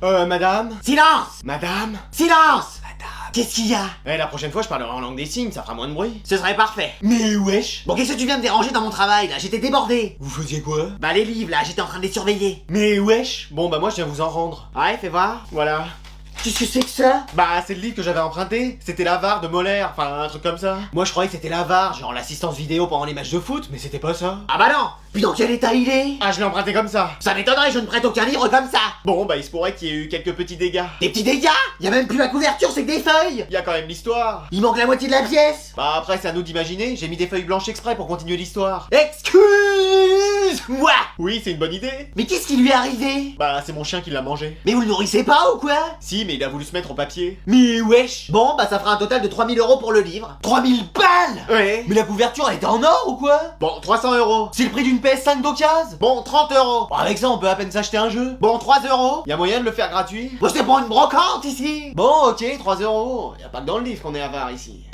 Madame? Silence! Madame? Silence! Madame? Qu'est-ce qu'il y a? La prochaine fois, je parlerai en langue des signes, ça fera moins de bruit. Ce serait parfait. Mais wesh! Bon, qu'est-ce que tu viens me déranger dans mon travail, là? J'étais débordé. Vous faisiez quoi? Bah, les livres, là, j'étais en train de les surveiller. Mais wesh! Bon, bah moi, je viens vous en rendre. Ouais, fais voir. Voilà. Qu'est-ce que c'est que ça? Bah, c'est le livre que j'avais emprunté. C'était l'avare de Molaire, enfin, un truc comme ça. Moi, je croyais que c'était l'avare, genre l'assistance vidéo pendant les matchs de foot, mais c'était pas ça. Ah bah non! Puis dans quel état il est? Ah, je l'ai emprunté comme ça. Ça m'étonnerait, je ne prête aucun livre comme ça. Bon, bah, il se pourrait qu'il y ait eu quelques petits dégâts. Des petits dégâts? Y a même plus la couverture, c'est que des feuilles. Il y a quand même l'histoire. Il manque la moitié de la pièce. Bah, après, c'est à nous d'imaginer. J'ai mis des feuilles blanches exprès pour continuer l'histoire. Excuse-moi! Oui, c'est une bonne idée. Mais qu'est-ce qui lui est arrivé? Bah, c'est mon chien qui l'a mangé. Mais vous le nourrissez pas ou quoi? Si, mais il a voulu se mettre au papier. Mais wesh! Bon, bah ça fera un total de 3000 € pour le livre. 3000 balles! Ouais. Mais la couverture, elle était en or ou quoi? Bon, 300 €. C'est le prix d'une PS5 d'occasion? Bon, 30 €. Bon, avec ça, on peut à peine s'acheter un jeu. Bon, 3 €. Y a moyen de le faire gratuit? Bon, c'est pas une brocante ici! Bon, ok, 3 €. Y a pas que dans le livre qu'on est avare ici.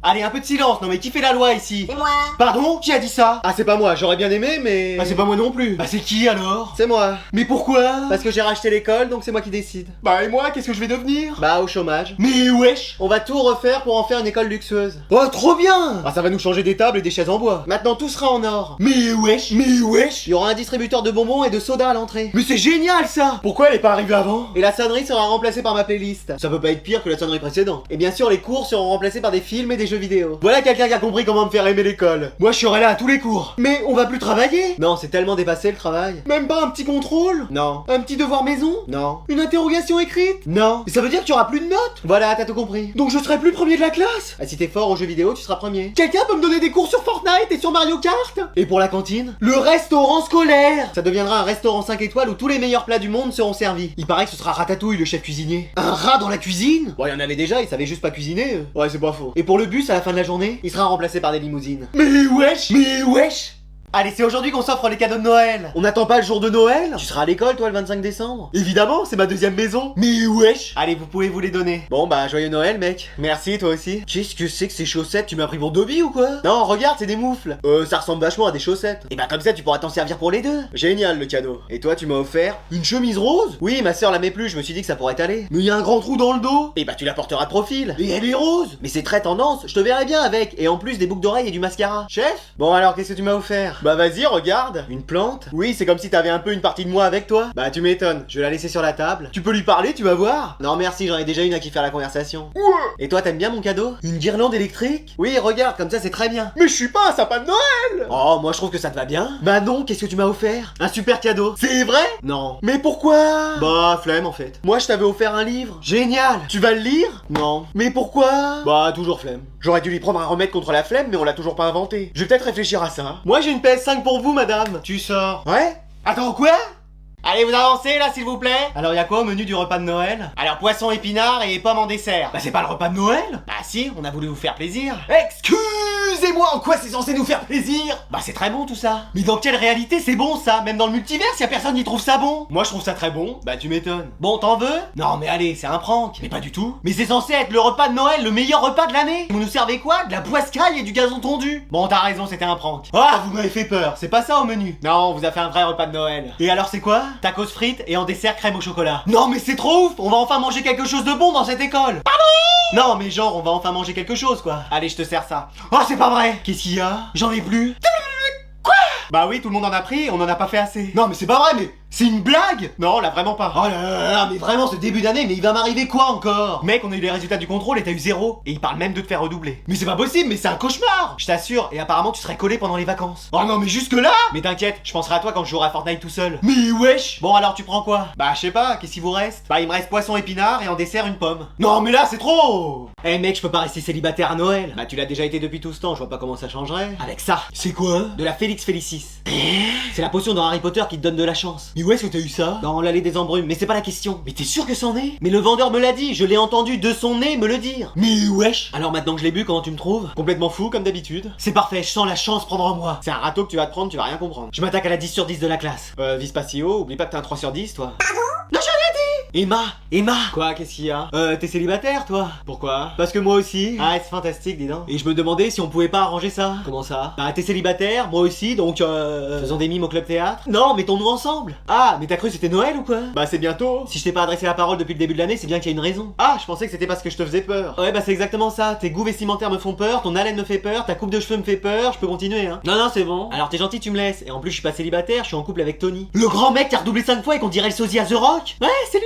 Allez, un peu de silence, non mais qui fait la loi ici? C'est moi! Pardon? Qui a dit ça? Ah, c'est pas moi, j'aurais bien aimé, mais... Bah, c'est pas moi non plus. Bah, c'est qui alors? C'est moi. Mais pourquoi? Parce que j'ai racheté l'école, donc c'est moi qui décide. Bah, et moi, qu'est-ce que je vais devenir? Bah, au chômage. Mais wesh! On va tout refaire pour en faire une école luxueuse. Oh, trop bien! Ah, ça va nous changer des tables et des chaises en bois. Maintenant, tout sera en or. Mais wesh! Mais wesh! Il y aura un distributeur de bonbons et de soda à l'entrée. Mais c'est génial ça! Pourquoi elle est pas arrivée avant? Et la sonnerie sera remplacée par ma playlist. Ça peut pas être pire que la sonnerie précédente. Et bien sûr, les cours seront remplacés par des films et des jeux vidéo. Voilà quelqu'un qui a compris comment me faire aimer l'école. Moi, je serai là à tous les cours. Mais on va plus travailler? Non, c'est tellement dépassé le travail. Même pas un petit contrôle? Non. Un petit devoir maison? Non. Une interrogation écrite? Non. Et ça veut dire qu'il y aura plus de notes? Voilà, t'as tout compris. Donc je serai plus premier de la classe? Ah, si t'es fort aux jeux vidéo, tu seras premier. Quelqu'un peut me donner des cours sur Fortnite et sur Mario Kart? Et pour la cantine? Le restaurant scolaire! Ça deviendra un restaurant 5 étoiles où tous les meilleurs plats du monde seront servis. Il paraît que ce sera Ratatouille, le chef cuisinier. Un rat dans la cuisine? Bon, il y en avait déjà, ils savaient juste pas cuisiner. Ouais, c'est pas faux. Et pour le bus, à la fin de la journée, il sera remplacé par des limousines. Mais wesh! Mais wesh! Allez, c'est aujourd'hui qu'on s'offre les cadeaux de Noël. On n'attend pas le jour de Noël? Tu seras à l'école, toi, le 25 décembre? Évidemment, c'est ma deuxième maison. Mais wesh! Allez, vous pouvez vous les donner. Bon, bah, joyeux Noël, mec. Merci, toi aussi. Qu'est-ce que c'est que ces chaussettes? Tu m'as pris pour Dobby ou quoi? Non, regarde, c'est des moufles. Ça ressemble vachement à des chaussettes. Et bah, comme ça, tu pourras t'en servir pour les deux. Génial, le cadeau. Et toi, tu m'as offert Une chemise rose? Oui, ma sœur la met plus, je me suis dit que ça pourrait t'aller. Mais y a un grand trou dans le dos! Et bah, tu la porteras de profil. Et elle est rose! Mais c'est très tendance, je te verrai bien avec. Et en plus, des boucles d'oreilles et du mascara. Chef? Bon, alors, qu'est-ce que tu m'as offert? Bah, vas-y, regarde. Une plante? Oui, c'est comme si t'avais un peu une partie de moi avec toi. Bah, tu m'étonnes, je vais la laisser sur la table. Tu peux lui parler, tu vas voir! Non, merci, j'en ai déjà une à qui faire la conversation. Ouais. Et toi, t'aimes bien mon cadeau? Une guirlande électrique? Oui, regarde, comme ça, c'est très bien. Mais je suis pas un sapin de Noël! Oh, moi, je trouve que ça te va bien. Bah non, qu'est-ce que tu m'as offert? Un super cadeau. C'est vrai? Non. Mais pourquoi? Bah, flemme, en fait. Moi, je t'avais offert un livre. Génial! Tu vas le lire? Non. Mais pourquoi? Bah, toujours flemme. J'aurais dû lui prendre un remède contre la flemme, mais on l'a toujours pas inventé. Je vais peut-être réfléchir à ça. Moi j'ai une PS5 pour vous, madame! Tu sors. Ouais? Attends, quoi? Allez, vous avancez, là, s'il vous plaît. Alors y'a quoi au menu du repas de Noël? Alors, poisson épinard et pommes en dessert. Bah c'est pas le repas de Noël? Bah si, on a voulu vous faire plaisir. Excusez-moi, en quoi c'est censé nous faire plaisir? Bah c'est très bon tout ça. Mais dans quelle réalité c'est bon ça? Même dans le multiverse, y'a personne qui trouve ça bon! Moi je trouve ça très bon. Bah tu m'étonnes. Bon, t'en veux? Non mais allez, c'est un prank. Mais pas du tout! Mais c'est censé être le repas de Noël, le meilleur repas de l'année! Vous nous servez quoi? De la poiscaille et du gazon tondu! Bon, t'as raison, c'était un prank. Ah, vous m'avez fait peur, c'est pas ça au menu! Non, on vous a fait un vrai repas de Noël. Et alors c'est quoi? Tacos frites et en dessert crème au chocolat. Non mais c'est trop ouf! On va enfin manger quelque chose de bon dans cette école! Non mais genre, on va enfin manger quelque chose quoi. Allez, je te sers ça. Oh, c'est pas vrai! Qu'est-ce qu'il y a? J'en ai plus! Bah oui, tout le monde en a pris, on en a pas fait assez. Non mais c'est pas vrai, mais c'est une blague! Non, là vraiment pas. Oh là là là, mais vraiment ce début d'année, mais il va m'arriver quoi encore? Mec, on a eu les résultats du contrôle et t'as eu 0. Et ils parlent même de te faire redoubler. Mais c'est pas possible, mais c'est un cauchemar! Je t'assure, et apparemment tu serais collé pendant les vacances. Oh non mais jusque là! Mais t'inquiète, je penserai à toi quand je jouerai à Fortnite tout seul. Mais wesh! Bon alors tu prends quoi? Bah je sais pas, qu'est-ce qu'il vous reste? Bah il me reste poisson épinard et en dessert une pomme. Non mais là c'est trop! Eh mec, je peux pas rester célibataire à Noël. Bah tu l'as déjà été depuis tout ce temps, je vois pas comment ça changerait. Avec ça, C'est quoi? de la Félix Félicis. C'est la potion dans Harry Potter qui te donne de la chance. Mais où est-ce que t'as eu ça? Dans l'allée des embrumes, mais c'est pas la question. Mais t'es sûr que c'en est? Mais le vendeur me l'a dit, je l'ai entendu de son nez me le dire. Mais wesh! Alors maintenant que je l'ai bu, comment tu me trouves? Complètement fou comme d'habitude. C'est parfait, je sens la chance prendre en moi. C'est un râteau que tu vas te prendre, tu vas rien comprendre. Je m'attaque à la 10 sur 10 de la classe. Vise pas si haut, oublie pas que t'es un 3 sur 10 toi. Non, j'ai rien dit! Emma, Emma. Quoi, qu'est-ce qu'il y a? T'es célibataire, toi? Pourquoi? Parce que moi aussi. Ah, c'est fantastique, dis donc. Et je me demandais si on pouvait pas arranger ça. Comment ça? Bah t'es célibataire, moi aussi, donc Faisons des mimes au club théâtre? Non, mettons-nous ensemble. Ah, mais t'as cru que c'était Noël ou quoi? Bah, c'est bientôt. Si je t'ai pas adressé la parole depuis le début de l'année, c'est bien qu'il y a une raison. Ah, je pensais que c'était parce que je te faisais peur. Ouais, bah c'est exactement ça. Tes goûts vestimentaires me font peur, ton haleine me fait peur, ta coupe de cheveux me fait peur, je peux continuer, hein. Non, non, c'est bon. Alors t'es gentil, tu me laisses. Et en plus, je suis pas célibataire, je suis en couple avec Tony. Le grand mec qui a redoublé 5 fois et qu'on dirait le sosie à The Rock? Ouais, c'est lui.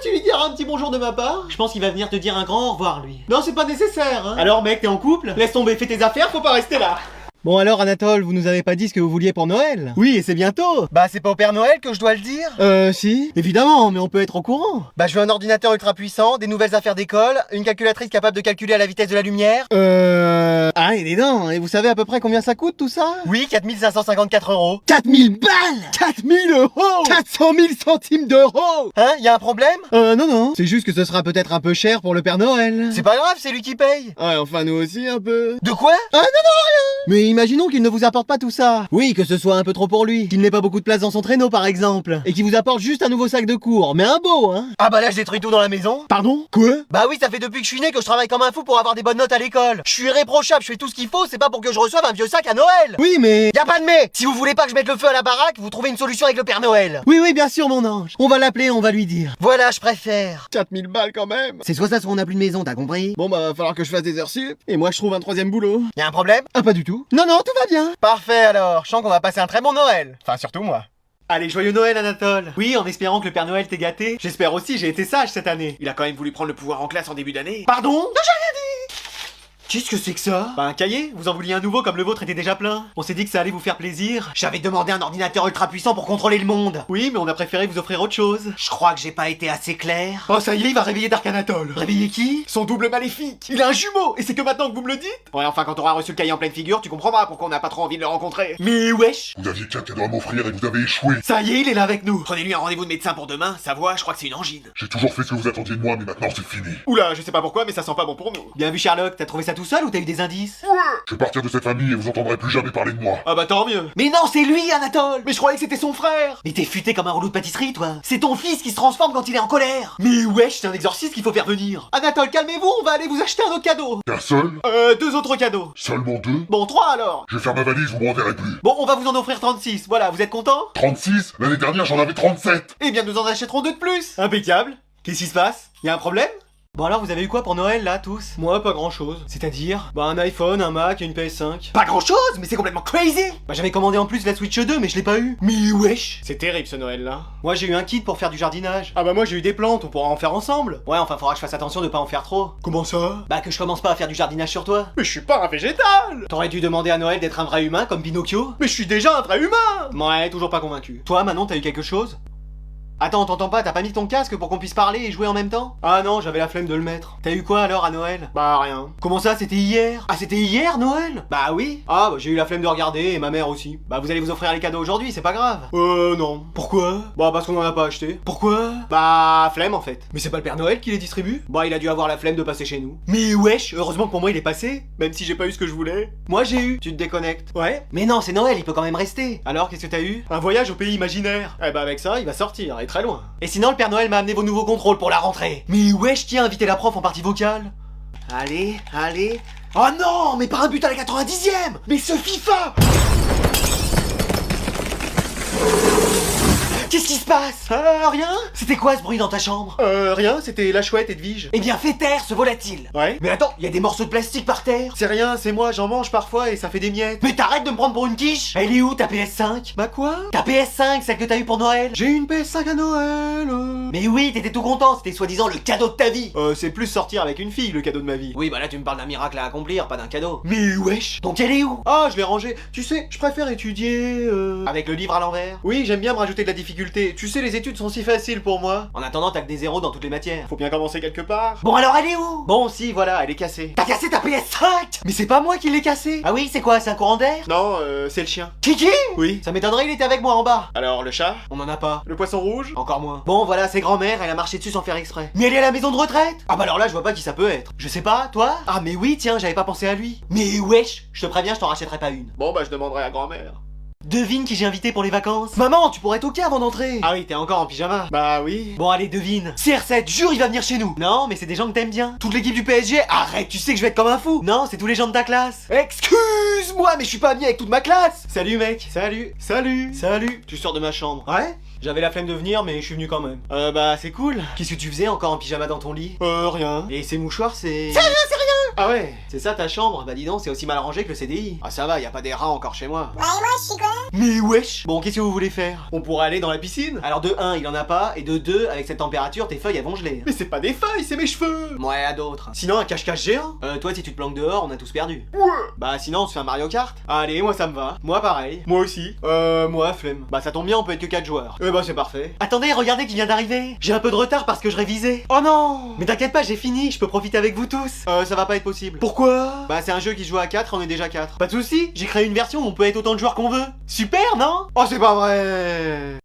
Tu lui diras un petit bonjour de ma part? Je pense qu'il va venir te dire un grand au revoir, lui. Non, c'est pas nécessaire, hein. Alors, mec, t'es en couple? Laisse tomber, fais tes affaires, faut pas rester là. Bon alors Anatole, vous nous avez pas dit ce que vous vouliez pour Noël? Oui, et c'est bientôt. Bah c'est pas au Père Noël que je dois le dire? Si, évidemment, mais on peut être au courant. Bah je veux un ordinateur ultra puissant, des nouvelles affaires d'école, une calculatrice capable de calculer à la vitesse de la lumière. Ah, et des dents. Et vous savez à peu près combien ça coûte tout ça? Oui, 4554 euros. 4000 balles! 4000 euros! 400 000 centimes d'euros! Hein, y a un problème? Non. C'est juste que ce sera peut-être un peu cher pour le Père Noël. C'est pas grave, c'est lui qui paye. Ouais, enfin nous aussi un peu. De quoi? Mais imaginons qu'il ne vous apporte pas tout ça. Oui, que ce soit un peu trop pour lui. Qu'il n'ait pas beaucoup de place dans son traîneau par exemple. Et qu'il vous apporte juste un nouveau sac de cours. Mais un beau, hein? Ah bah là je détruis tout dans la maison. Pardon? Quoi? Bah oui, ça fait depuis que je suis né que je travaille comme un fou pour avoir des bonnes notes à l'école. Je suis irréprochable, je fais tout ce qu'il faut, c'est pas pour que je reçoive un vieux sac à Noël. Oui, mais... Y a pas de mais. Si vous voulez pas que je mette le feu à la baraque, vous trouvez une solution avec le Père Noël. Oui, bien sûr mon ange. On va l'appeler, on va lui dire. Voilà, je préfère. 4000 balles quand même. C'est soit ça, soit on n'a plus de maison, t'as compris? Bon bah va falloir que je fasse des heures sup. Et moi je trouve un troisième boulot. Y a un problème? Ah pas du tout. Non, tout va bien. Parfait alors, je sens qu'on va passer un très bon Noël. Enfin surtout moi. Allez, joyeux Noël, Anatole. Oui, en espérant que le Père Noël t'ait gâté. J'espère aussi, j'ai été sage cette année. Il a quand même voulu prendre le pouvoir en classe en début d'année. Pardon? Non, j'ai rien dit. Qu'est-ce que c'est que ça? Bah un cahier, vous en vouliez un nouveau comme le vôtre était déjà plein. On s'est dit que ça allait vous faire plaisir. J'avais demandé un ordinateur ultra puissant pour contrôler le monde. Oui, mais on a préféré vous offrir autre chose. Je crois que j'ai pas été assez clair. Oh ça y est, il va réveiller Dark Anatole. Réveiller qui? Son double maléfique. Il a un jumeau, et c'est que maintenant que vous me le dites? Ouais, enfin quand t'auras reçu le cahier en pleine figure, tu comprendras pourquoi on n'a pas trop envie de le rencontrer. Mais wesh. Vous aviez qu'un cadeau à m'offrir et vous avez échoué. Ça y est, il est là avec nous. Prenez-lui un rendez-vous de médecin pour demain, sa voix, je crois que c'est une angine. J'ai toujours fait ce que vous attendiez de moi, mais maintenant c'est fini. Oula, je sais pas pourquoi, mais ça sent pas bon pour nous. Bien vu Sherlock, t'as trouvé ça tout seul ou t'as eu des indices? Je vais partir de cette famille et vous entendrez plus jamais parler de moi. Ah bah tant mieux. Mais non, c'est lui, Anatole. Mais je croyais que c'était son frère. Mais t'es futé comme un rouleau de pâtisserie, toi. C'est ton fils qui se transforme quand il est en colère. Mais wesh, c'est un exorciste qu'il faut faire venir. Anatole, calmez-vous, on va aller vous acheter un autre cadeau. Qu'un seul? Deux autres cadeaux. Seulement deux? Bon, trois alors. Je vais faire ma valise, vous me reverrez plus. Bon, on va vous en offrir 36, voilà, vous êtes content? 36? L'année dernière j'en avais 37. Eh bien, nous en achèterons deux de plus. Impeccable. Qu'est-ce qui se passe? Y a un problème? Bon alors, vous avez eu quoi pour Noël, là, tous? Moi, pas grand-chose. C'est-à-dire? Bah, un iPhone, un Mac et une PS5. Pas grand chose, mais c'est complètement crazy. Bah, j'avais commandé en plus la Switch 2, mais je l'ai pas eu. Mais wesh. C'est terrible ce Noël-là. Moi, j'ai eu un kit pour faire du jardinage. Ah bah moi j'ai eu des plantes, on pourra en faire ensemble. Ouais, enfin, faudra que je fasse attention de pas en faire trop. Comment ça? Bah, que je commence pas à faire du jardinage sur toi. Mais je suis pas un végétal. T'aurais dû demander à Noël d'être un vrai humain comme Pinocchio. Mais je suis déjà un vrai humain. Ouais, toujours pas convaincu. Toi, Manon, t'as eu quelque chose? Attends, t'entends pas, t'as pas mis ton casque pour qu'on puisse parler et jouer en même temps? Ah non, j'avais la flemme de le mettre. T'as eu quoi alors à Noël? Bah rien. Comment ça, c'était hier? Ah, c'était hier, Noël? Bah oui. Ah, bah, j'ai eu la flemme de regarder et ma mère aussi. Bah, vous allez vous offrir les cadeaux aujourd'hui, c'est pas grave. Non. Pourquoi? Bah parce qu'on en a pas acheté. Pourquoi? Bah flemme en fait. Mais c'est pas le Père Noël qui les distribue? Bah il a dû avoir la flemme de passer chez nous. Mais wesh, heureusement que pour moi il est passé. Même si j'ai pas eu ce que je voulais. Moi j'ai eu. Tu te déconnectes. Ouais? Mais non, c'est Noël, il peut quand même rester. Alors, qu'est-ce que t'as eu? Un voyage au pays imaginaire. Eh bah avec ça, il va sortir, et très loin. Et sinon, le Père Noël m'a amené vos nouveaux contrôles pour la rentrée. Mais wesh, tiens, invitez la prof en partie vocale. Allez. Oh non, mais pas un but à la 90e. Mais ce FIFA. Qu'est-ce qui se passe? Rien? C'était quoi ce bruit dans ta chambre? Rien, c'était la chouette Edwige. Eh bien, fais taire ce volatile. Ouais. Mais attends, il y a des morceaux de plastique par terre. C'est rien, c'est moi, j'en mange parfois et ça fait des miettes. Mais t'arrêtes de me prendre pour une quiche. Elle est où ta PS5? Bah quoi? Ta PS5, celle que t'as eu pour Noël? J'ai eu une PS5 à Noël. Mais oui, t'étais tout content, c'était soi-disant le cadeau de ta vie. C'est plus sortir avec une fille le cadeau de ma vie. Oui, bah là tu me parles d'un miracle à accomplir, pas d'un cadeau. Mais wesh. Donc elle est où? Ah, je l'ai rangée. Tu sais, je préfère étudier. Avec le livre à l'envers? Oui, j'aime bien me rajouter de la difficulté. Tu sais, les études sont si faciles pour moi. En attendant, t'as que des zéros dans toutes les matières. Faut bien commencer quelque part. Bon alors elle est où? Bon, si, voilà, elle est cassée. T'as cassé ta PS5? Mais c'est pas moi qui l'ai cassée. Ah oui, c'est quoi? C'est un courant d'air? Non, c'est le chien. Kiki? Oui. Ça m'étonnerait, il était avec moi en bas. Alors, le chat? On en a pas. Le poisson rouge? Encore moins. Bon voilà, c'est grand-mère, elle a marché dessus sans faire exprès. Mais elle est à la maison de retraite? Ah bah alors là, je vois pas qui ça peut être. Je sais pas, toi? Ah mais oui, tiens, j'avais pas pensé à lui. Mais wesh, je te préviens, je t'en rachèterai pas une. Bon, bah, je demanderai à grand-mère. Devine qui j'ai invité pour les vacances. Maman, tu pourrais être ok avant d'entrer. Ah oui, t'es encore en pyjama. Bah oui. Bon allez, devine. CR7, jure, il va venir chez nous. Non, mais c'est des gens que t'aimes bien. Toute l'équipe du PSG. Arrête, tu sais que je vais être comme un fou. Non, c'est tous les gens de ta classe. Excuse-moi, mais je suis pas ami avec toute ma classe. Salut mec. Salut. Salut. Salut. Tu sors de ma chambre. Ouais. J'avais la flemme de venir, mais je suis venu quand même. Bah c'est cool. Qu'est-ce que tu faisais encore en pyjama dans ton lit? Rien. Et ces mouchoirs, c'est... C'est rien. Ah ouais, c'est ça ta chambre? Bah dis donc, c'est aussi mal rangé que le CDI. Ah ça va, y a pas des rats encore chez moi. Mais wesh. Bon, qu'est-ce que vous voulez faire? On pourrait aller dans la piscine? Alors de 1, il en a pas, et de 2, avec cette température, tes feuilles elles vont geler. Mais c'est pas des feuilles, c'est mes cheveux. Ouais, à d'autres. Sinon un cache-cache géant. Toi, si tu te planques dehors, on a tous perdu. Ouais. Bah sinon, on se fait un Mario Kart. Allez, moi ça me va. Moi pareil. Moi aussi. Moi flemme. Bah ça tombe bien, on peut être que 4 joueurs. Bah c'est parfait. Attendez, regardez qui vient d'arriver. J'ai un peu de retard parce que je révisais. Oh non. Mais t'inquiète pas, j'ai fini, je peux profiter avec vous tous. Ça va pas être possible. Pourquoi? Bah c'est un jeu qui se joue à 4, on est déjà 4. Pas de soucis, j'ai créé une version où on peut être autant de joueurs qu'on veut. Super, non? Oh c'est pas vrai.